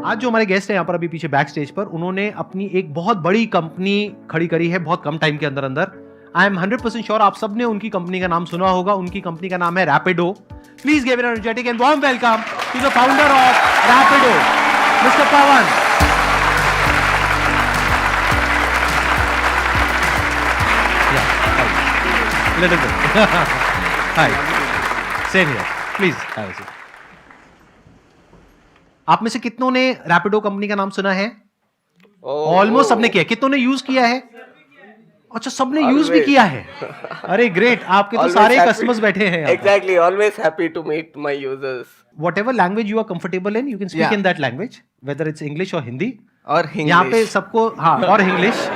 आज जो हमारे गेस्ट हैं यहाँ पर अभी पीछे बैक स्टेज पर, उन्होंने अपनी एक बहुत बड़ी कंपनी खड़ी करी है बहुत कम टाइम के अंदर अंदर। आई एम 100% श्योर आप सबने उनकी कंपनी का नाम सुना होगा। उनकी कंपनी का नाम है Rapido. Please give an energetic and warm welcome to the founder of Rapido, mister Pawan. Little bit. Hi. Same here. Please have a seat. आप में से कितनों ने रैपिडो कंपनी का नाम सुना है? ऑलमोस्ट सबने किया। कितनों ने यूज किया है? अच्छा, सबने यूज भी किया है। अरे ग्रेट, आपके तो सारे कस्टमर्स बैठे हैं। Exactly, always happy to meet my users. Whatever language you are comfortable in, you can speak in that language, whether it's English or Hindi. और English. यहाँ पे सबको हाँ और इंग्लिश।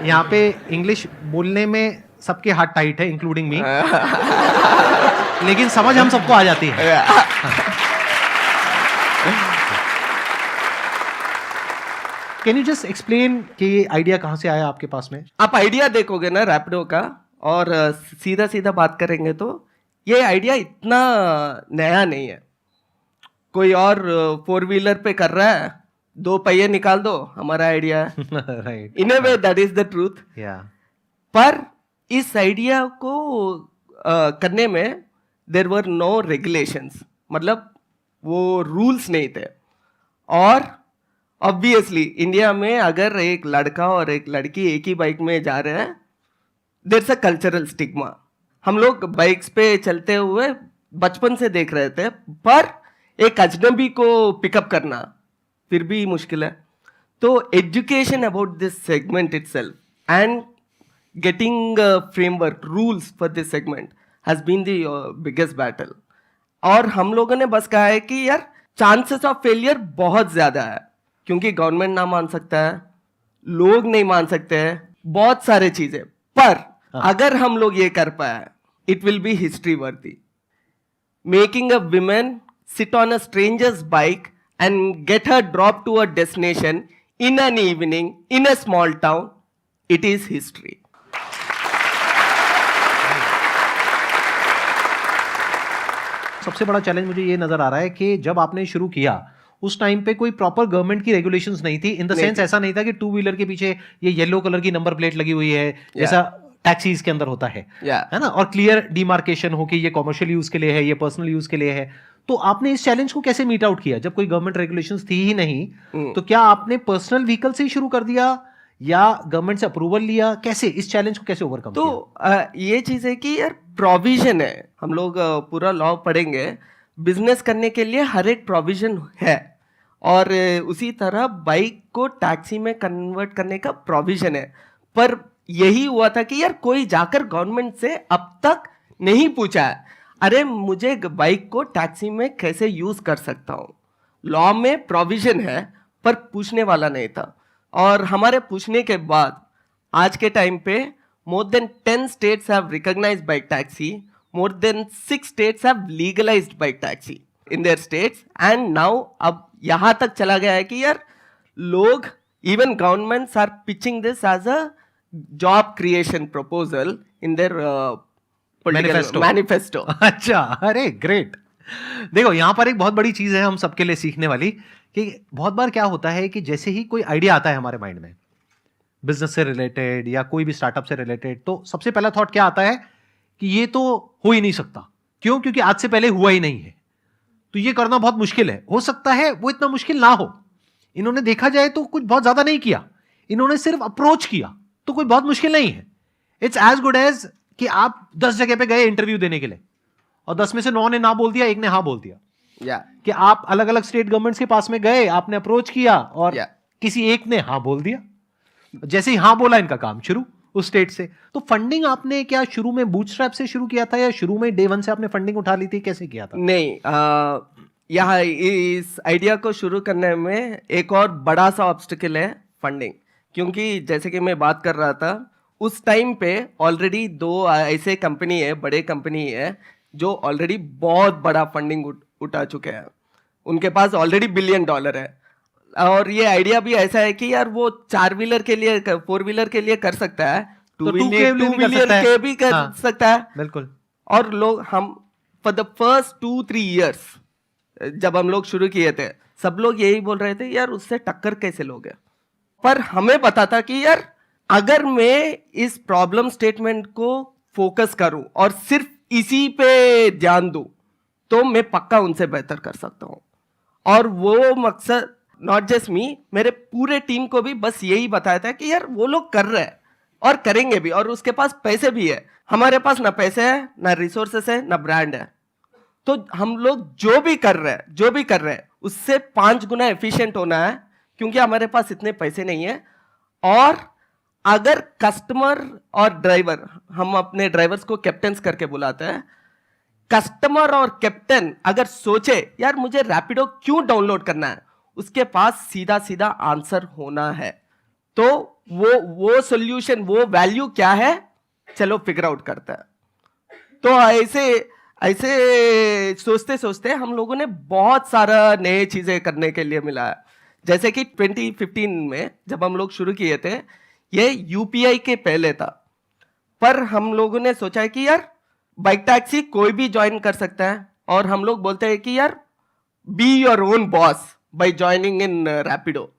यहाँ पे इंग्लिश बोलने में सबके हाथ टाइट है, इंक्लूडिंग मी। लेकिन समझ हम सबको आ जाती है। कैन यू जस्ट एक्सप्लेन कि ये आइडिया कहाँ से आया आपके पास में? आप आइडिया देखोगे ना रैपिडो का और सीधा सीधा बात करेंगे तो ये आइडिया इतना नया नहीं है। कोई और 4 व्हीलर पे कर रहा है, 2 पहिए निकाल दो, हमारा आइडिया है। Right. In a way that is the truth. पर इस आइडिया को करने में देयर वर नो रेगुलेशंस, मतलब वो रूल्स नहीं थे। और ऑब्वियसली इंडिया में अगर एक लड़का और एक लड़की एक ही बाइक में जा रहे हैं, there is a cultural stigma. हम लोग बाइक्स पे चलते हुए बचपन से देख रहे थे, पर एक अजनबी को पिकअप करना फिर भी मुश्किल है। तो education about this segment itself and getting framework rules for this segment has been the biggest battle. और हम लोगों ने बस कहा है कि यार चांसेस ऑफ फेलियर बहुत ज्यादा है, क्योंकि गवर्नमेंट ना मान सकता है, लोग नहीं मान सकते हैं, बहुत सारे चीजें। पर अगर हम लोग ये कर पाए, it will be history worthy. Making a women sit on a stranger's bike and get her drop to a destination in an evening in a small town, it is history. सबसे बड़ा चैलेंज मुझे ये नजर आ रहा है कि जब आपने शुरू किया उस टाइम पे कोई प्रॉपर गवर्नमेंट की रेगुलेशंस नहीं थी। इन द सेंस ऐसा नहीं था कि 2 व्हीलर के पीछे ये येलो कलर की नंबर प्लेट लगी हुई है जैसा टैक्सीज के अंदर होता है ना, और क्लियर डिमार्केशन हो कि ये कॉमर्शियल यूज के लिए है, ये पर्सनल यूज के लिए है। तो आपने इस चैलेंज को कैसे मीट आउट किया? जब कोई गवर्नमेंट रेगुलेशंस थी ही नहीं, तो क्या आपने पर्सनल व्हीकल से ही शुरू कर दिया या गवर्नमेंट से अप्रूवल लिया? कैसे इस चैलेंज को कैसे ओवरकम किया? तो ये चीज है कि यार प्रोविजन है, हम लोग पूरा लॉ पढ़ेंगे, बिजनेस करने के लिए हर एक प्रोविजन है, और उसी तरह बाइक को टैक्सी में कन्वर्ट करने का प्रोविजन है। पर यही हुआ था कि यार कोई जाकर गवर्नमेंट से अब तक नहीं पूछा है, अरे मुझे बाइक को टैक्सी में कैसे यूज कर सकता हूँ। लॉ में प्रोविजन है पर पूछने वाला नहीं था। और हमारे पूछने के बाद आज के टाइम पे more than 10 states have recognized bike taxi, more than 6 states have legalized bike taxi in their states, and now अब यहाँ तक चला गया है कि यार लोग, even governments are pitching this as a job creation proposal in their manifesto. अच्छा, अरे ग्रेट। देखो यहाँ पर एक बहुत बड़ी चीज है हम सबके लिए सीखने वाली, कि बहुत बार क्या होता है कि जैसे ही कोई आइडिया आता है हमारे माइंड में बिजनेस से रिलेटेड या कोई भी स्टार्टअप से रिलेटेड, तो सबसे पहला थॉट क्या आता है कि ये तो हो ही नहीं सकता। क्यों? क्योंकि आज से पहले हुआ ही नहीं है, तो ये करना बहुत मुश्किल है। हो सकता है वो इतना मुश्किल ना हो। इन्होंने देखा जाए तो कुछ बहुत ज्यादा नहीं किया, इन्होंने सिर्फ अप्रोच किया, तो कोई बहुत मुश्किल नहीं है। इट्स एज गुड एज कि आप 10 जगह पे गए इंटरव्यू देने के लिए और 10 में से 9 ने ना बोल दिया, 1 ने हाँ बोल दिया। कि आप अलग अलग स्टेट गवर्नमेंट्स के पास में गए, आपने अप्रोच किया और किसी एक ने हाँ बोल दिया। जैसे ही हाँ बोला, इनका काम शुरू उस स्टेट से। तो फंडिंग आपने क्या शुरू में बूटस्ट्रैप से शुरू किया था या शुरू में डे 1 से आपने फंडिंग उठा ली थी? कैसे किया था? नहीं, यहाँ इस आइडिया को शुरू करने में एक और बड़ा सा ऑब्स्टिकल है फंडिंग। क्योंकि जैसे कि मैं बात कर रहा था, उस टाइम पे ऑलरेडी 2 ऐसे कंपनी है, बड़े कंपनी है, जो ऑलरेडी बहुत बड़ा फंडिंग उठा चुके हैं। उनके पास ऑलरेडी $1 बिलियन है। और ये आइडिया भी ऐसा है कि यार वो 4 व्हीलर के लिए, 4 व्हीलर के लिए कर सकता है, 2 व्हीलर के भी कर सकता है। बिल्कुल। और लोग, हम फॉर द फर्स्ट 2-3 years जब हम लोग शुरू किए थे सब लोग यही बोल रहे थे यार उससे टक्कर कैसे लोगे, पर हमें पता था कि यार अगर मैं इस प्रॉब्लम स्टेटमेंट को फोकस करूं और सिर्फ इसी पे ध्यान दूं तो मैं पक्का उनसे बेहतर कर सकता हूं। और वो मकसद नॉट जस्ट मी, मेरे पूरे टीम को भी बस यही बताया था कि यार वो लोग कर रहे हैं और करेंगे भी, और उसके पास पैसे भी है, हमारे पास ना पैसे है ना रिसोर्सेस है ना ब्रांड है, तो हम लोग जो भी कर रहे हैं उससे 5 गुना एफिशिएंट होना है, क्योंकि हमारे पास इतने पैसे नहीं है। और अगर कस्टमर और ड्राइवर, हम अपने ड्राइवर्स को कैप्टन्स करके बुलाते हैं, कस्टमर और कैप्टन अगर सोचे यार मुझे रैपिडो क्यों डाउनलोड करना है, उसके पास सीधा सीधा आंसर होना है। तो वो सॉल्यूशन, वो वैल्यू क्या है, चलो फिगर आउट करता है। तो ऐसे सोचते सोचते हम लोगों ने बहुत सारा नए चीजें करने के लिए मिला है। जैसे कि 2015 में जब हम लोग शुरू किए थे, ये यूपीआई के पहले था, पर हम लोगों ने सोचा है कि यार बाइक टैक्सी कोई भी ज्वाइन कर सकता है, और हम लोग बोलते हैं कि यार be your own boss by joining in Rapido.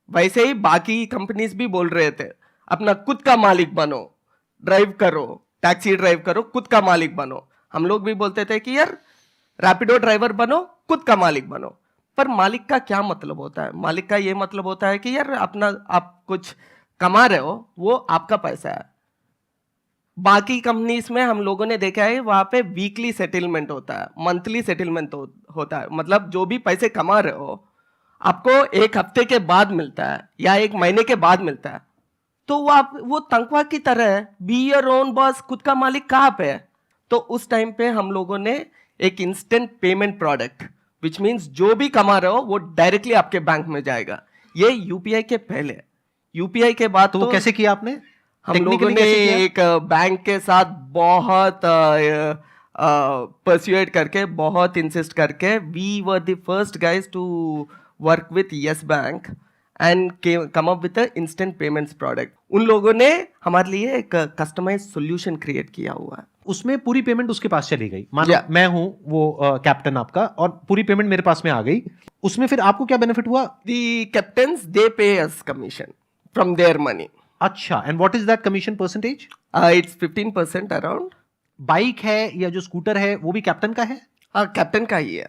वैसे ही बाकी कंपनीज भी बोल रहे थे अपना खुद का मालिक बनो, ड्राइव करो, टैक्सी ड्राइव करो, खुद का मालिक बनो। हम लोग भी बोलते थे कि यार रैपिडो ड्राइवर बनो, खुद का मालिक बनो। पर मालिक का क्या मतलब होता है? मालिक का ये मतलब होता है कि यार अपना आप कुछ कमा रहे हो, वो आपका पैसा है। बाकी कंपनीज में हम लोगों ने देखा है वहां पे वीकली सेटलमेंट होता है, मंथली सेटलमेंट होता है, मतलब जो भी पैसे कमा रहे हो आपको 1 हफ्ते के बाद मिलता है या 1 महीने के बाद मिलता है। तो वो तनख्वाह की तरह है, बी योर ओन बॉस, खुद का मालिक कहाँ पे है? तो उस टाइम पे हम लोगों ने एक instant payment product, which means जो भी कमा रहे हो वो डायरेक्टली आपके बैंक में जाएगा। ये यूपीआई के पहले। यूपीआई के बाद तो वो कैसे किया आपने? हम लोगों ने एक बैंक के साथ बहुत परस्यूएट करके, बहुत इंसिस्ट करके, we were the first guys to work with Yes Bank and come up with instant payments product. उन लोगों ने हमारे लिए एक कस्टमाइज सॉल्यूशन क्रिएट किया हुआ है। उसमें पूरी पेमेंट उसके पास चली गई, मानो मैं हूं वो कैप्टन आपका, और पूरी पेमेंट मेरे पास में आ गई। उसमें फिर आपको क्या बेनिफिट हुआ? दी कैप्टन्स दे पे अस कमीशन फ्रॉम देयर मनी। अच्छा, and what is that commission percentage? It's 15% around. Bike है या जो स्कूटर है वो भी कैप्टन का है? कैप्टन का ही है।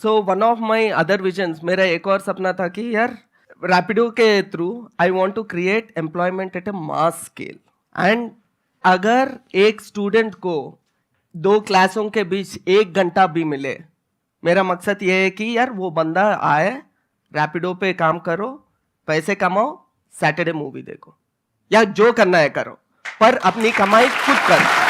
So one of my other visions, मेरा एक और सपना था कि यार रैपिडो के through I want to create employment at a mass scale. And अगर एक स्टूडेंट को 2 क्लासों के बीच 1 घंटा भी मिले, मेरा मकसद ये है कि यार वो बंदा आए, रैपिडो पे काम करो, पैसे कमाओ, सैटरडे मूवी देखो, या जो करना है करो, पर अपनी कमाई खुद करो।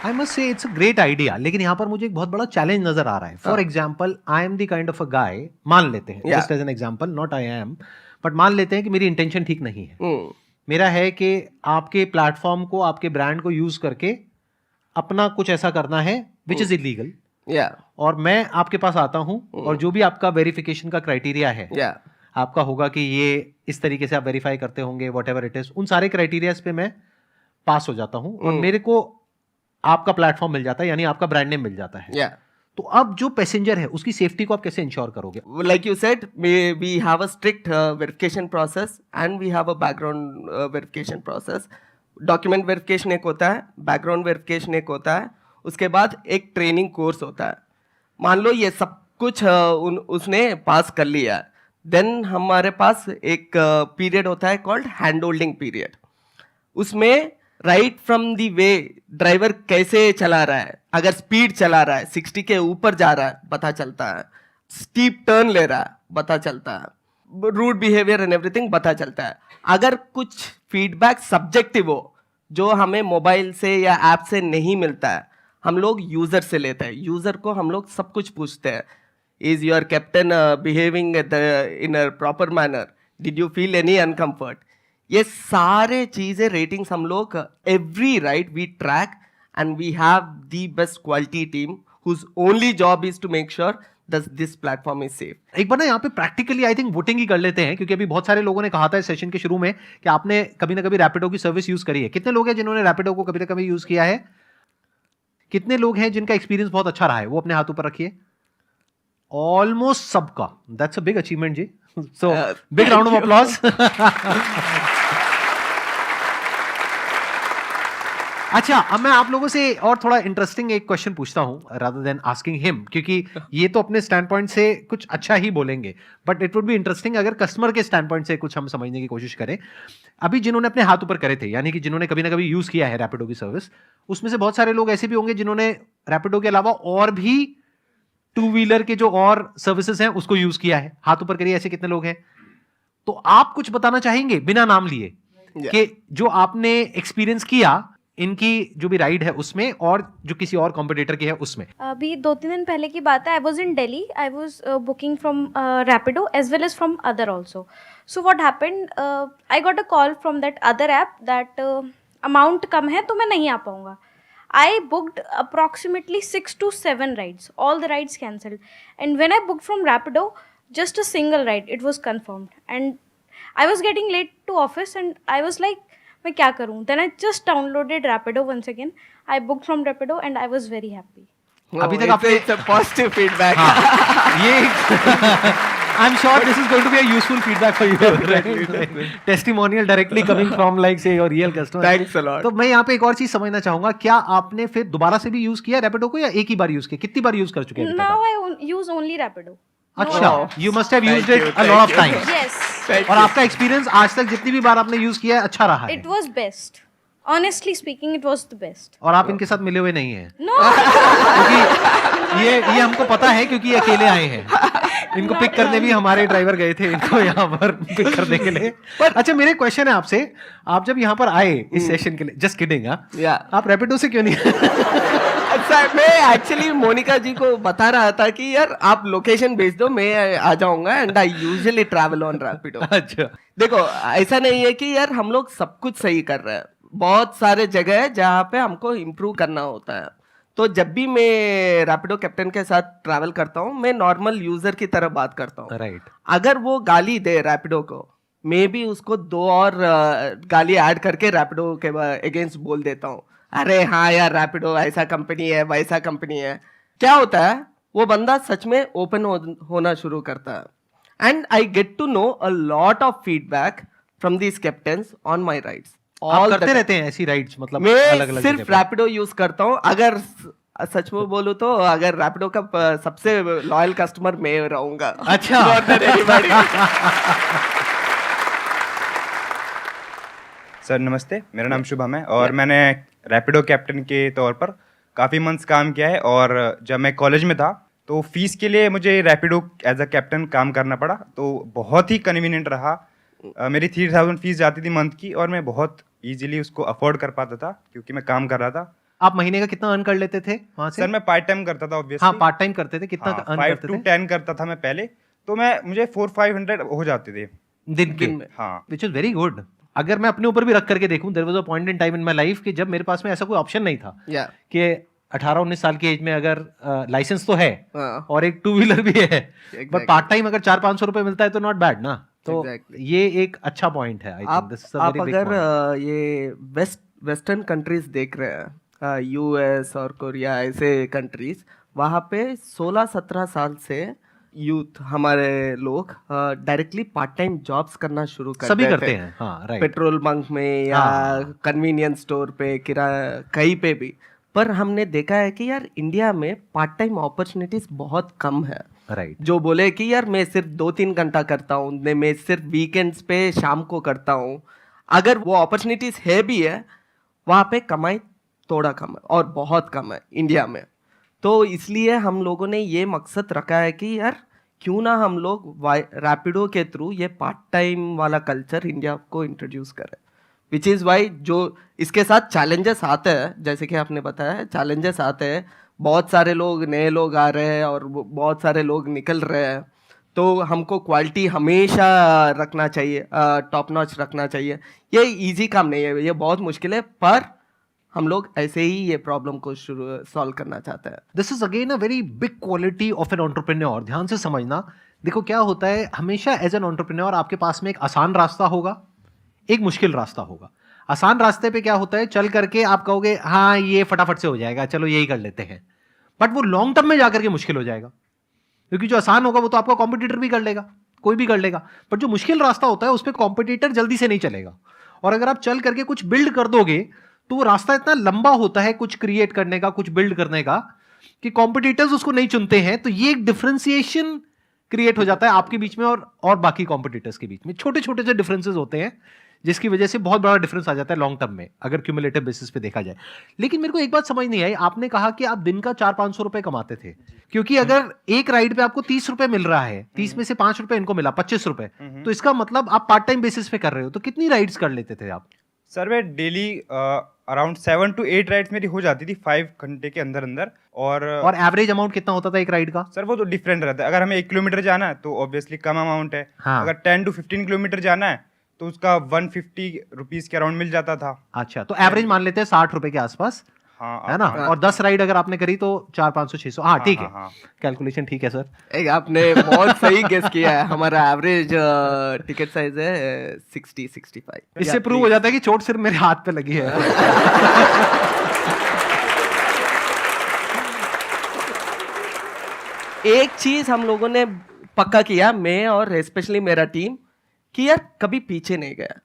I must say it's a great idea, लेकिन यहाँ पर मुझे एक बहुत बड़ा चैलेंज नजर आ रहा है। For example, I am the kind of a guy, मान लेते हैं, just as an example, not I am, but मान लेते हैं कि मेरी इंटेंशन ठीक नहीं है। मेरा है कि आपके प्लेटफॉर्म को, आपके ब्रांड को यूज करके अपना कुछ ऐसा करना है विच इज इलीगल, और मैं आपके पास आता हूं, और जो भी आपका वेरिफिकेशन का क्राइटेरिया है, आपका होगा कि ये इस तरीके से आप वेरीफाई करते होंगे, वॉट एवर इट इज, उन सारे क्राइटेरियाज पे मैं पास हो जाता हूं, और मेरे को आपका प्लेटफॉर्म मिल जाता है, यानी आपका ब्रांड नेम मिल जाता है। तो अब जो पैसेंजर है उसकी सेफ्टी को आप कैसे इंश्योर करोगे? Like you said, we have a strict verification process and we have a background verification process. Document verification एक होता है, बैकग्राउंड वेरिफिकेशन एक होता है, उसके बाद एक ट्रेनिंग कोर्स होता है। मान लो ये सब कुछ उसने पास कर लिया, देन हमारे पास एक पीरियड होता है कॉल्ड हैंड होल्डिंग पीरियड। उसमें right from the way driver कैसे चला रहा है, अगर स्पीड चला रहा है, 60 के ऊपर जा रहा है पता चलता है, स्टीप टर्न ले रहा है पता चलता है, रूड बिहेवियर एंड एवरीथिंग पता चलता है। अगर कुछ फीडबैक सब्जेक्टिव हो जो हमें मोबाइल से या ऐप से नहीं मिलता है, हम लोग यूजर से लेते हैं। यूजर को हम लोग सब कुछ पूछते हैं, is your captain behaving in a proper manner, did you feel any uncomfort, ये सारे चीजें रेटिंग्स हम लोग every ride we track, and we have the best quality team whose only job is to make sure this platform is safe. एक बार ना यहाँ पे प्रैक्टिकली आई थिंक वोटिंग ही कर लेते हैं, क्योंकि अभी बहुत सारे लोगों ने कहा था इस सेशन के शुरू में कि आपने कभी ना कभी रैपिडो की सर्विस यूज करी है। कितने लोग हैं जिन्होंने रैपिडो को कभी ना कभी यूज किया है? कितने लोग हैं जिनका एक्सपीरियंस बहुत अच्छा रहा है, वो अपने हाथ ऊपर रखिए। ऑलमोस्ट सबका। That's a big achievement ji. So big round of applause. अच्छा, अब मैं आप लोगों से और थोड़ा इंटरेस्टिंग एक क्वेश्चन पूछता हूं रादर देन आस्किंग हिम, क्योंकि ये तो अपने स्टैंड पॉइंट से कुछ अच्छा ही बोलेंगे, but it would be interesting अगर कस्टमर के स्टैंड पॉइंट से कुछ हम समझने की कोशिश करें। अभी जिन्होंने अपने हाथ ऊपर करे थे, यानी कि जिन्होंने कभी ना कभी यूज किया है रैपिडो की सर्विस, उसमें से बहुत सारे लोग ऐसे भी होंगे जिन्होंने रैपिडो के अलावा और भी टू व्हीलर के जो और सर्विसेज हैं उसको यूज किया है। हाथ ऊपर करिए, ऐसे कितने लोग हैं? तो आप कुछ बताना चाहेंगे बिना नाम लिए कि जो आपने एक्सपीरियंस किया इनकी जो भी राइड है उसमें और जो किसी और कॉम्पिटिटर की है उसमें? अभी 2-3 दिन पहले की बात है, I was in Delhi, I was booking from Rapido as well as from other also. So what happened, I got a call from that other app that amount कम है तो मैं नहीं आ पाऊँगा. I booked approximately 6 to 7 rides, all the rides cancelled. And when I booked from Rapido, just a single ride, it was confirmed. And I was getting late to office and I was like, मैं क्या करूँ? Then I just downloaded Rapido once again. I booked from Rapido and I was very happy. अभी तक आपने it's a positive feedback. ये I'm sure this is going to be a useful feedback for you. Right? Testimonial directly coming from like say your real customer. Thanks a lot. तो मैं यहाँ पे एक और चीज समझना चाहूंगा, क्या आपने फिर दोबारा से भी यूज किया रैपिडो को या एक ही बार यूज किया? कितनी बार यूज कर चुके हैं? Now I use only Rapido. अच्छा, you must have used Thank it you, a lot of thank times. Yes. और आपका एक्सपीरियंस आज तक जितनी भी बार आपने यूज किया है अच्छा रहा है? It was best. Honestly speaking, it was the best. और आप इनके साथ मिले हुए नहीं हैं? No. क्योंकि ये हमको पता है, क्योंकि ये अकेले आए हैं। इनको पिक करने भी हमारे ड्राइवर गए थे इनको यहाँ पर पिक करने के लिए। अच्छा, मेरे क्वेश्चन है आपसे, आप जब यहाँ पर आए इस सेशन के लिए, जस्ट किडिंग, आप रैपिडो से क्यों नहीं? अच्छा, मैं एक्चुअली मोनिका जी को बता रहा था कि यार आप लोकेशन भेज दो, मैं आ जाऊंगा and I usually travel on Rapido. अच्छा, देखो ऐसा नहीं है कि यार हम लोग सब कुछ सही कर रहे हैं, बहुत सारे जगह है जहाँ पे हमको इम्प्रूव करना होता है. तो जब भी मैं रैपिडो कैप्टन के साथ ट्रैवल करता हूँ, मैं नॉर्मल यूजर की तरह बात करता हूँ. राइट. अगर वो गाली दे रैपिडो को, मैं भी उसको 2 और गाली ऐड करके रैपिडो के अगेंस्ट बोल देता हूँ. अरे हाँ यार, रैपिडो ऐसा कंपनी है, वैसा कंपनी है. क्या होता है, वो बंदा सच में ओपन होना शुरू करता है and I get to know a lot of feedback from these captains on my rides. आप करते रहते हैं ऐसी राइड्स? मतलब मैं अलग-अलग सिर्फ रैपिडो यूज करता हूँ. अगर सच में बोलूं तो अगर रैपिडो का सबसे लॉयल कस्टमर मैं रहूंगा. अच्छा. सर नमस्ते, मेरा नाम शुभम है और मैंने रैपिडो कैप्टन के तौर पर काफ़ी मंथ्स काम किया है. और जब मैं कॉलेज में था तो फीस के लिए मुझे रैपिडो एज अ कैप्टन काम करना पड़ा, तो बहुत ही कन्वीनियंट रहा. मेरी 3000 फीस जाती थी मंथ की और मैं बहुत इजीली उसको अफोर्ड कर पाता था क्योंकि मैं काम कर रहा था. आप महीने का कितना अर्न कर लेते थे वहां से? सर मैं पार्ट टाइम करता था ऑब्वियसली. हाँ, पार्ट टाइम करते थे. कितना अर्न 5 करते to थे? 10 करता था मैं पहले, तो मुझे 400-500 हो जाते थे दिन के. हाँ. Which is very good. अगर मैं अपने ऊपर भी रख करके देखूं, there was a point in time in my life कि जब मेरे पास में ऐसा कोई ऑप्शन नहीं था कि 18-19 साल की एज में अगर लाइसेंस तो है और एक टू व्हीलर भी है, बट पार्ट टाइम अगर 400-500 रुपए मिलता है तो नॉट बैड ना. तो ये एक अच्छा पॉइंट है. I think this is a very big point. अगर ये वेस्टर्न कंट्रीज देख रहे हैं, यूएस और कोरिया ऐसे कंट्रीज, वहाँ पे 16-17 साल से यूथ हमारे लोग डायरेक्टली पार्ट टाइम जॉब्स करना शुरू कर सभी देते करते हैं. हाँ, राइट. पेट्रोल बंक में या कन्वीनियंस स्टोर पे, किराया कहीं पे भी. पर हमने देखा है कि यार इंडिया में पार्ट टाइम अपॉर्चुनिटीज बहुत कम है. राइट. जो बोले कि यार मैं सिर्फ 2-3 घंटा करता हूँ, मैं सिर्फ वीकेंड्स पे शाम को करता हूँ. अगर वो अपॉर्चुनिटीज है भी है, वहाँ पे कमाई थोड़ा कम है और बहुत कम है इंडिया में. तो इसलिए हम लोगों ने ये मकसद रखा है कि यार क्यों ना हम लोग रैपिडो के थ्रू ये पार्ट टाइम वाला कल्चर इंडिया को इंट्रोड्यूस करें. विच इज़ वाई जो इसके साथ चैलेंजेस आते हैं, जैसे कि आपने बताया चैलेंजेस आते हैं, बहुत सारे लोग नए लोग आ रहे हैं और बहुत सारे लोग निकल रहे हैं. तो हमको क्वालिटी हमेशा रखना चाहिए, टॉप नॉच रखना चाहिए. ये इजी काम नहीं है, ये बहुत मुश्किल है, पर हम लोग ऐसे ही ये प्रॉब्लम को सॉल्व करना चाहते हैं. This is again a very big quality of an entrepreneur. ध्यान से समझना. देखो क्या होता है, हमेशा एज एन एंटरप्रेन्योर आपके पास में एक आसान रास्ता होगा, एक मुश्किल रास्ता होगा. आसान रास्ते पे क्या होता है, चल करके आप कहोगे हाँ ये फटाफट से हो जाएगा, चलो यही कर लेते हैं, बट वो लॉन्ग टर्म में जाकर के मुश्किल हो जाएगा, क्योंकि जो आसान होगा वो तो आपका कॉम्पिटिटर भी कर लेगा, कोई भी कर लेगा, बट जो मुश्किल रास्ता होता है उस पर कॉम्पिटिटर जल्दी से नहीं चलेगा। और अगर आप चल करके कुछ बिल्ड कर दोगे तो वो रास्ता इतना लंबा होता है कुछ क्रिएट करने का, कुछ बिल्ड करने का, कि कॉम्पिटिटर्स उसको नहीं चुनते हैं। तो ये एक डिफरेंशिएशन क्रिएट हो जाता है आपके बीच में और बाकी कॉम्पिटिटर्स के बीच में। छोटे छोटे से डिफरेंसेस होते हैं जिसकी वजह से बहुत बड़ा डिफरेंस आ जाता है लॉन्ग टर्म में, अगर क्यूमुलेटिव बेसिस पे देखा जाए। लेकिन मेरे को एक बात समझ नहीं आई, आपने कहा कि आप दिन का 400-500 रुपए कमाते थे, क्योंकि अगर एक राइड पे आपको 30 रुपए मिल रहा है, 30 में से 5 रुपए इनको मिला, 25 रुपए, तो इसका मतलब आप पार्ट टाइम बेसिस पे कर रहे हो। तो कितनी राइड्स कर लेते थे आप? सर मैं डेली अराउंड 7 to 8 राइड्स मेरी हो जाती थी 5 घंटे के अंदर अंदर। और एवरेज अमाउंट कितना होता था एक राइड का? सर वो तो डिफरेंट रहता है। अगर हमें 1 किलोमीटर जाना है तो ऑब्वियसली कम अमाउंट है। हाँ। अगर 10 to 15 किलोमीटर जाना है तो उसका 150 रुपीज के अराउंड मिल जाता था। अच्छा, तो एवरेज मान लेते हैं 60 रुपए के आसपास, हाँ है ना? और 10 राइड अगर आपने करी तो 400-500-600, हाँ ठीक है, हाँ। कैलकुलेशन ठीक है सर। एक आपने बहुत सही गेस किया है। हमारा एवरेज टिकट साइज है 60-65। इससे प्रूव हो जाता है कि चोट सिर्फ मेरे हाथ पे लगी है। एक चीज हम लोगों ने पक्का किया, मैं और स्पेशली मेरा टीम, कि यार कभी पीछे नहीं गया।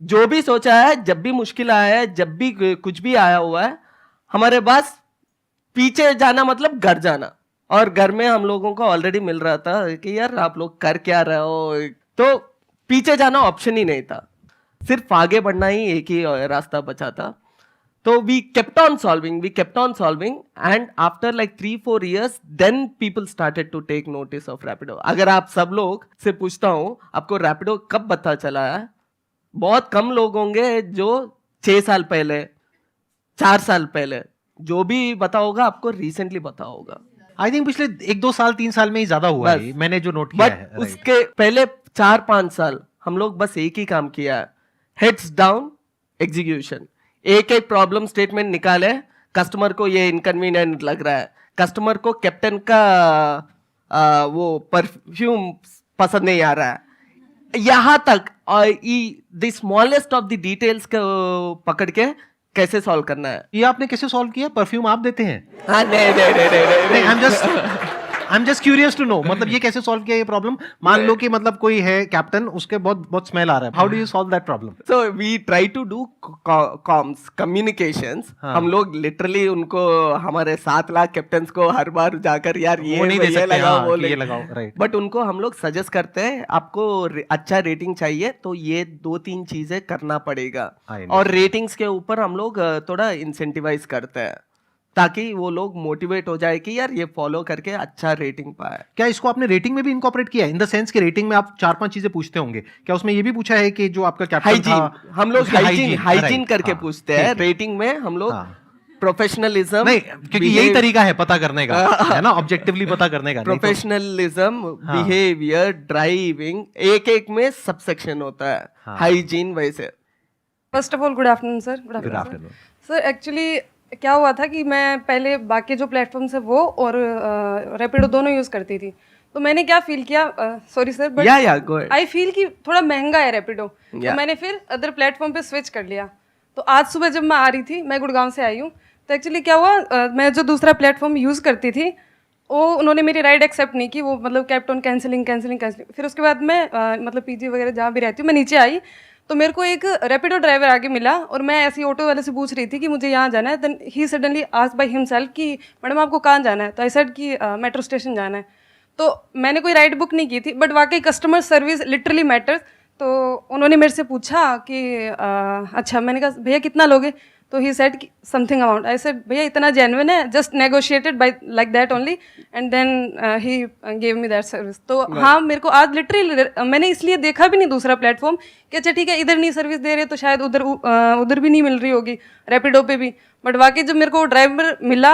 जो भी सोचा है, जब भी मुश्किल आया है, जब भी कुछ भी आया हुआ है, हमारे पास पीछे जाना मतलब घर जाना। और घर में हम लोगों को ऑलरेडी मिल रहा था कि यार आप लोग कर क्या रहे हो, तो पीछे जाना ऑप्शन ही नहीं था, सिर्फ आगे बढ़ना ही एक ही रास्ता बचा था। तो we kept on solving and after like 3-4 years then people started to take notice of Rapido। अगर आप सब लोग से पूछता हूँ आपको Rapido कब पता चला है, बहुत कम लोग होंगे जो 6 साल पहले, 4 साल पहले, जो भी पता होगा आपको रिसेंटली पता होगा। आई थिंक पिछले 1-2 साल 3 साल में ही ज्यादा हुआ है, मैंने जो नोट किया है। बट उसके पहले 4-5 साल हम लोग बस एक ही काम किया है, हेड्स डाउन एग्जीक्यूशन। एक एक प्रॉब्लम स्टेटमेंट निकाले, कस्टमर को ये इनकन्वीनियंट लग रहा है, कस्टमर को कैप्टन का वो परफ्यूम पसंद नहीं आ रहा है, यहाँ तक the smallest of the details को पकड़ के कैसे सॉल्व करना है। ये आपने कैसे सॉल्व किया? परफ्यूम आप देते हैं? हाँ, नहीं, I am just curious to know, मतलब ये कैसे सॉल्व किया ये प्रॉब्लम? मान लो कि मतलब कोई है कैप्टन, उसके बहुत स्मेल आ रहा है, how do you solve that problem? So we try to do comms, communications। हाँ। हम लोग लिटरली उनको, हमारे 7 लाख कैप्टन्स को हर बार जाकर यार वो नहीं दे सकते, लगाओ, हाँ, वो कि ये लगाओ, राइट। बट उनको हम लोग सजेस्ट करते हैं, आपको अच्छा रेटिंग चाहिए तो ये 2-3 चीजें करना पड़ेगा। और रेटिंग्स के ऊपर हम लोग थोड़ा इंसेंटिवाइज करते हैं ताकि वो लोग मोटिवेट हो जाए कि यार ये फॉलो करके अच्छा रेटिंग पाए। क्या इसको आपने रेटिंग में भी इनकॉर्पोरेट किया है? इन द सेंस कि रेटिंग में आप 4-5 चीजें पूछते होंगे, क्या उसमें ये भी पूछा है कि जो आपका कैप्टन हाइजीन, हम लोग हाइजीन करके हाँ, पूछते हैं। रेटिंग में हम लोग प्रोफेशनलिज्म, नहीं, क्योंकि यही तरीका है पता करने का, है ना, ऑब्जेक्टिवली पता करने का। प्रोफेशनलिज्म, बिहेवियर, ड्राइविंग, एक एक में सब सेक्शन होता है। हाइजीन वैसे। First of all good afternoon sir. Good afternoon sir. Actually क्या हुआ था कि मैं पहले बाकी जो प्लेटफॉर्म्स है वो और रैपिडो दोनों यूज़ करती थी, तो मैंने क्या फील किया, sorry sir, but I feel कि थोड़ा महंगा है रैपिडो, तो मैंने फिर अदर प्लेटफॉर्म पे स्विच कर लिया। तो आज सुबह जब मैं आ रही थी, मैं गुड़गांव से आई हूँ, तो एक्चुअली क्या हुआ, मैं जो दूसरा प्लेटफॉर्म यूज़ करती थी वो उन्होंने मेरी राइड एक्सेप्ट नहीं की, वो मतलब केप्ट ऑन कैंसिलिंग। फिर उसके बाद मैं मतलब पीजी वगैरह जहाँ भी रहती हूँ, मैं नीचे आई तो मेरे को एक रैपिडो ड्राइवर आगे मिला और मैं ऐसी ऑटो वाले से पूछ रही थी कि मुझे यहाँ जाना है। Then he suddenly asked by himself कि मैडम आपको कहाँ जाना है? तो आई सेड कि मेट्रो स्टेशन जाना है। तो मैंने कोई राइड बुक नहीं की थी, बट वाकई कस्टमर सर्विस लिटरली मैटर्स। तो उन्होंने मेरे से पूछा कि अच्छा, मैंने कहा भैया कितना लोगे? तो he said something amount. I said भैया इतना जेन्युइन है, just negotiated by like that only, and then he gave me that service. तो हाँ, मेरे को आज लिटरली मैंने इसलिए देखा भी नहीं दूसरा प्लेटफॉर्म कि अच्छा ठीक है इधर नहीं सर्विस दे रहे तो शायद उधर भी नहीं मिल रही होगी, रैपिडो पे भी। बट वाकई जब मेरे को ड्राइवर मिला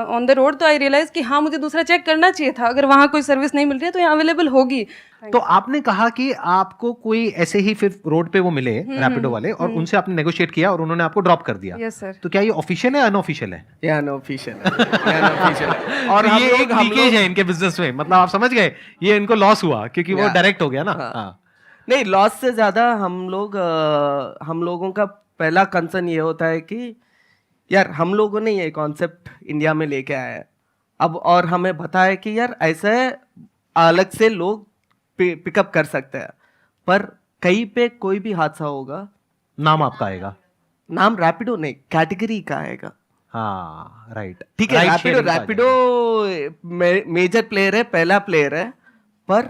ऑन द रोड, तो आई रियलाइज कि हाँ, मुझे दूसरा चेक करना चाहिए था, अगर वहाँ कोई सर्विस नहीं मिल रही है तो यहाँ अवेलेबल होगी। तो आपने कहा कि आपको कोई ऐसे ही फिर रोड पे वो मिले रैपिडो वाले और उनसे आपने नेगोशिएट किया और उन्होंने आपको ड्रॉप कर दिया। Yes sir. तो क्या ये ऑफिशियल है अनऑफिशियल है? ये अनऑफिशियल है। और ये एक लीकेज है इनके बिजनेस में, मतलब आप समझ गए, ये इनको लॉस हुआ क्योंकि वो डायरेक्ट हो गया ना। नहीं, लॉस से ज्यादा हम लोगों का पहला कंसर्न ये होता है कि यार हम लोगों ने ये कॉन्सेप्ट इंडिया में लेके आया है अब, और हमें बताया कि यार ऐसे अलग से लोग पिकअप कर सकते हैं, पर कहीं पे कोई भी हादसा होगा, नाम आपका आएगा, नाम रैपिडो नहीं, कैटेगरी का आएगा। हाँ राइट, ठीक है, रैपिडो मेजर प्लेयर है, पहला प्लेयर है, पर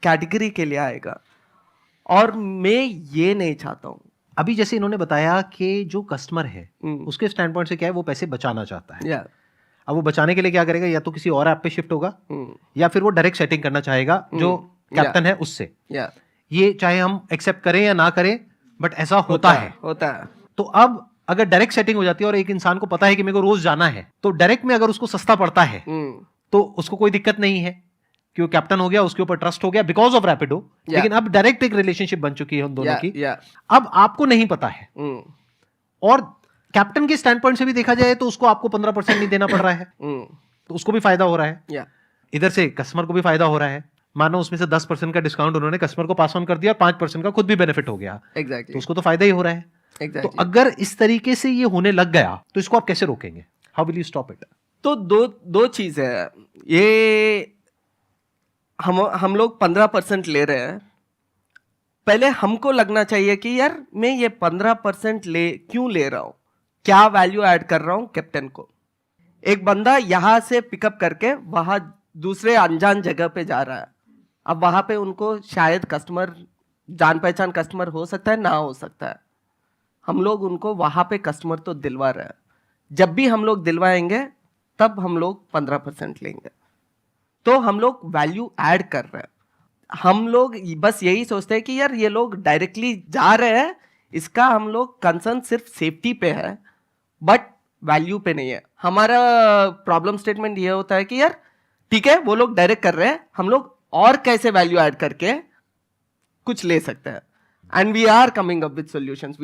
कैटेगरी के लिए आएगा, और मैं ये नहीं चाहता हूँ। अभी जैसे इन्होंने बताया कि जो कस्टमर है उसके स्टैंड पॉइंट से क्या है, वो पैसे बचाना चाहता है। या अब वो बचाने के लिए क्या करेगा, या तो किसी और ऐप पे शिफ्ट होगा या फिर वो डायरेक्ट सेटिंग करना चाहेगा जो कैप्टन है उससे। या ये चाहे हम एक्सेप्ट करें या ना करें, बट ऐसा होता है। तो अब अगर डायरेक्ट सेटिंग हो जाती है और एक इंसान को पता है कि मेरे को रोज जाना है, तो डायरेक्ट में अगर उसको सस्ता पड़ता है तो उसको कोई दिक्कत नहीं है कि वो कैप्टन हो गया, उसके ऊपर ट्रस्ट हो गया बिकॉज ऑफ रैपिडो। लेकिन अब डायरेक्ट एक रिलेशनशिप बन चुकी है उन दोनों की। अब आपको नहीं पता है, और कैप्टन के स्टैंड पॉइंट से भी देखा जाए तो उसको आपको 15% नहीं देना पड़ रहा है, तो उसको भी फायदा हो रहा है, इधर से कस्टमर को भी फायदा हो रहा है। मानो उसमें से 10% का डिस्काउंट उन्होंने कस्टमर को पास ऑन कर दिया और 5% का खुद भी बेनिफिट हो गया, तो उसको तो फायदा ही हो रहा है। तो अगर इस तरीके से ये होने लग गया तो इसको आप कैसे रोकेंगे? How will you stop it? तो दो चीज है, ये हम लोग 15% ले रहे हैं। पहले हमको लगना चाहिए कि यार मैं ये 15% क्यों ले रहा हूं, क्या वैल्यू ऐड कर रहा हूं कैप्टन को। एक बंदा यहां से पिकअप करके वहां दूसरे अनजान जगह पे जा रहा है, अब वहां पे उनको शायद कस्टमर, जान पहचान कस्टमर हो सकता है, ना हो सकता है। हम लोग उनको वहां पे कस्टमर तो दिलवा रहे हैं, जब भी हम लोग दिलवाएंगे तब हम लोग 15% लेंगे, तो हम लोग वैल्यू ऐड कर रहे हैं। हम लोग बस यही सोचते हैं कि यार ये लोग डायरेक्टली जा रहे हैं, इसका हम लोग कंसर्न सिर्फ सेफ्टी पे है, बट वैल्यू पे नहीं है। हमारा प्रॉब्लम स्टेटमेंट ये होता है कि यार ठीक है वो लोग डायरेक्ट कर रहे हैं, हम लोग और कैसे वैल्यू ऐड करके कुछ ले सकते हैं। And we are coming up with solutions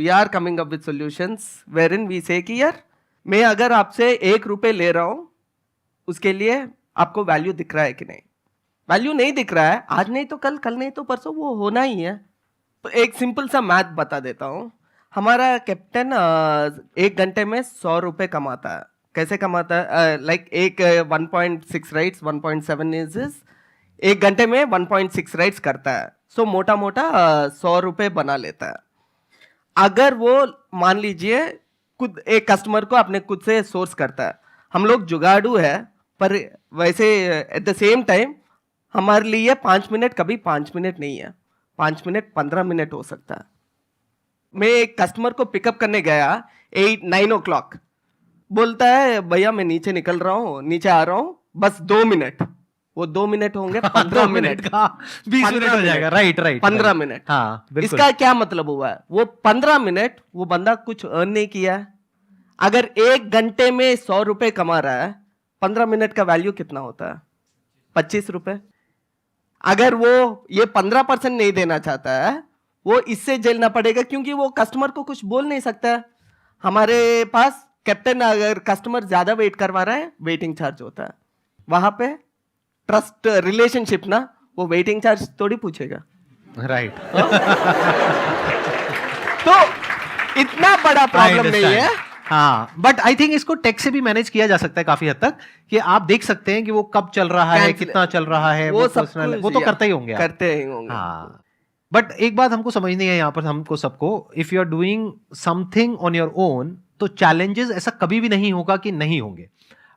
where in we say कि यार मैं अगर आपसे 1 रुपए ले रहा हूं, उसके लिए आपको वैल्यू दिख रहा है कि नहीं। वैल्यू नहीं दिख रहा है, आज नहीं तो कल, कल नहीं तो परसों, वो होना ही है। तो एक सिंपल सा मैथ बता देता हूं। हमारा कैप्टन 1 घंटे में 100 रुपए कमाता है। कैसे कमाता है? लाइक एक 1.6 राइड्स, 1.7 इज 1 घंटे में 1.6 राइड्स करता है, सो मोटा मोटा 100 रुपए बना लेता है। अगर वो मान लीजिए खुद एक कस्टमर को अपने खुद से सोर्स करता है, हम लोग जुगाड़ू है, पर वैसे एट द सेम टाइम हमारे लिए 5 मिनट कभी 5 मिनट नहीं है, 5 मिनट 15 मिनट हो सकता है। मैं एक कस्टमर को पिकअप करने गया 9 o'clock, बोलता है भैया मैं नीचे निकल रहा हूँ, नीचे आ रहा हूँ, बस 2 मिनट। वो 2 मिनट होंगे 15 मिनट का 20 मिनट हो जाएगा। Right 15 minute. हाँ, इसका क्या मतलब हुआ है? वो 15 मिनट वो बंदा कुछ अर्न नहीं किया है। अगर 1 घंटे में 100 रुपए कमा रहा है, 15 मिनट का वैल्यू कितना होता है? 25 रुपए। अगर वो ये 15% नहीं देना चाहता है, वो इससे झेलना पड़ेगा, क्योंकि वो कस्टमर को कुछ बोल नहीं सकता है। हमारे पास कैप्टन अगर कस्टमर ज्यादा वेट करवा रहा है, वेटिंग चार्ज होता है। वहां पे ट्रस्ट रिलेशनशिप ना, वो वेटिंग चार्ज थोड़ी पूछेगा। राइट। तो इतना बड़ा प्रॉब्लम नहीं है। हाँ, बट आई थिंक इसको टेक से भी मैनेज किया जा सकता है काफी हद तक, कि आप देख सकते हैं कि वो कब चल रहा है, कितना चल रहा है, वो पर्सनल, वो तो करते ही होंगे, करते ही होंगे। हाँ, बट एक बात हमको समझनी है यहाँ पर, हमको सबको, if you are doing something on your own, तो चैलेंजेस ऐसा कभी भी नहीं होगा कि नहीं होंगे।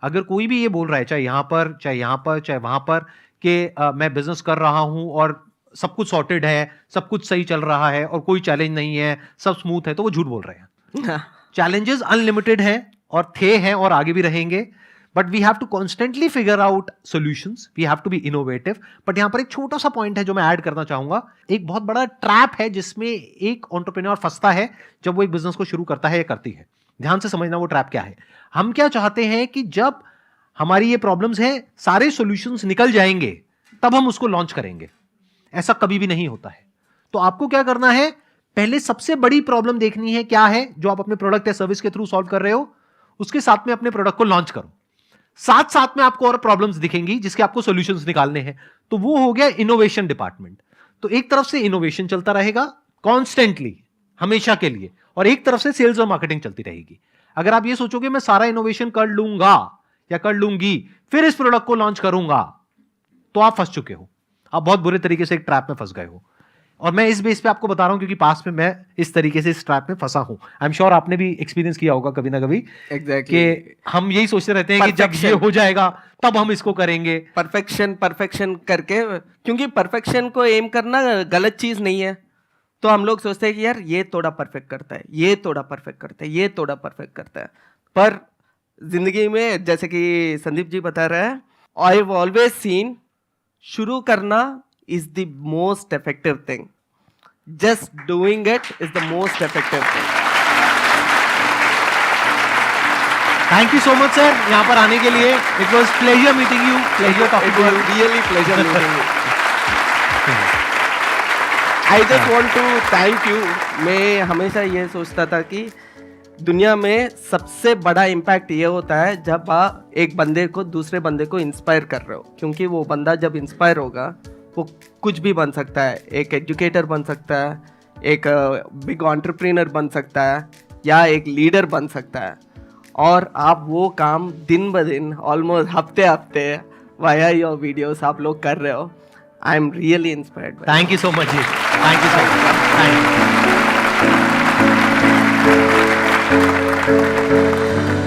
अगर कोई भी ये बोल रहा है, चाहे यहाँ पर, चाहे यहाँ पर, चाहे वहां पर, कि मैं बिजनेस कर रहा हूं और सब कुछ सॉर्टेड है, सब कुछ सही चल रहा है और कोई चैलेंज नहीं है, सब स्मूथ है, तो वो झूठ बोल रहे हैं। चैलेंजेस अनलिमिटेड हैं और थे हैं और आगे भी रहेंगे, but we have to constantly figure out solutions, we have to be innovative. But यहां पर एक छोटा सा पॉइंट है जो मैं ऐड करना चाहूंगा। एक बहुत बड़ा ट्रैप है जिसमें एक एंटरप्रेन्योर फंसता है जब वो एक बिजनेस को शुरू करता है या करती है। ध्यान से समझना वो ट्रैप क्या है। हम क्या चाहते हैं कि जब हमारी ये प्रॉब्लम्स हैं, सारे सॉल्यूशंस निकल जाएंगे, तब हम उसको लॉन्च करेंगे। ऐसा कभी भी नहीं होता है। तो आपको क्या करना है, पहले सबसे बड़ी प्रॉब्लम देखनी है क्या है जो आप अपने प्रोडक्ट या सर्विस के थ्रू सॉल्व कर रहे हो, उसके साथ में अपने प्रोडक्ट को लॉन्च करो। साथ साथ में आपको और प्रॉब्लम्स दिखेंगी जिसके आपको सॉल्यूशंस निकालने हैं। तो वो हो गया इनोवेशन डिपार्टमेंट। तो एक तरफ से इनोवेशन चलता रहेगा कॉन्स्टेंटली, हमेशा के लिए, और एक तरफ से सेल्स और मार्केटिंग चलती रहेगी। अगर आप ये सोचोगे मैं सारा इनोवेशन कर लूंगा या कर लूंगी फिर इस प्रोडक्ट को लॉन्च करूंगा, तो आप फंस चुके हो, आप बहुत बुरे तरीके से एक ट्रैप में फंस गए हो। और मैं इस बेस पे आपको बता रहा हूं क्योंकि पास में मैं इस तरीके से इस ट्रैप में फंसा हूं। आई एम श्योर आपने भी एक्सपीरियंस किया होगा कभी ना कभी एग्जैक्टली कि हम यही सोचते रहते हैं कि जब ये हो जाएगा तब हम इसको करेंगे। परफेक्शन करके, क्योंकि परफेक्शन को एम करना गलत चीज नहीं है, तो हम लोग सोचते हैं कि यार ये थोड़ा परफेक्ट करता है, ये थोड़ा परफेक्ट करता है, ये थोड़ा परफेक्ट करता है। पर जिंदगी में जैसे कि संदीप जी बता रहे हैं, आई हैव ऑलवेज सीन शुरू करना is the most effective thing, just doing it is the most effective thing. Thank you so much sir यहाँ पर आने के लिए। It was pleasure meeting you, pleasure talking It to was really pleasure meeting you. I just want to thank you. मैं हमेशा ये सोचता था कि दुनिया में सबसे बड़ा इम्पैक्ट ये होता है जब आप एक बंदे को दूसरे बंदे को इंस्पायर कर रहे हो, क्योंकि वो बंदा जब इंस्पायर होगा वो कुछ भी बन सकता है, एक एजुकेटर बन सकता है, एक बिग एंटरप्रेन्योर बन सकता है, या एक लीडर बन सकता है। और आप वो काम दिन ब दिन ऑलमोस्ट हफ्ते हफ्ते वाया योर वीडियोस आप लोग कर रहे हो। I am really inspired. Thank you so much ji, thank you so much, thank you.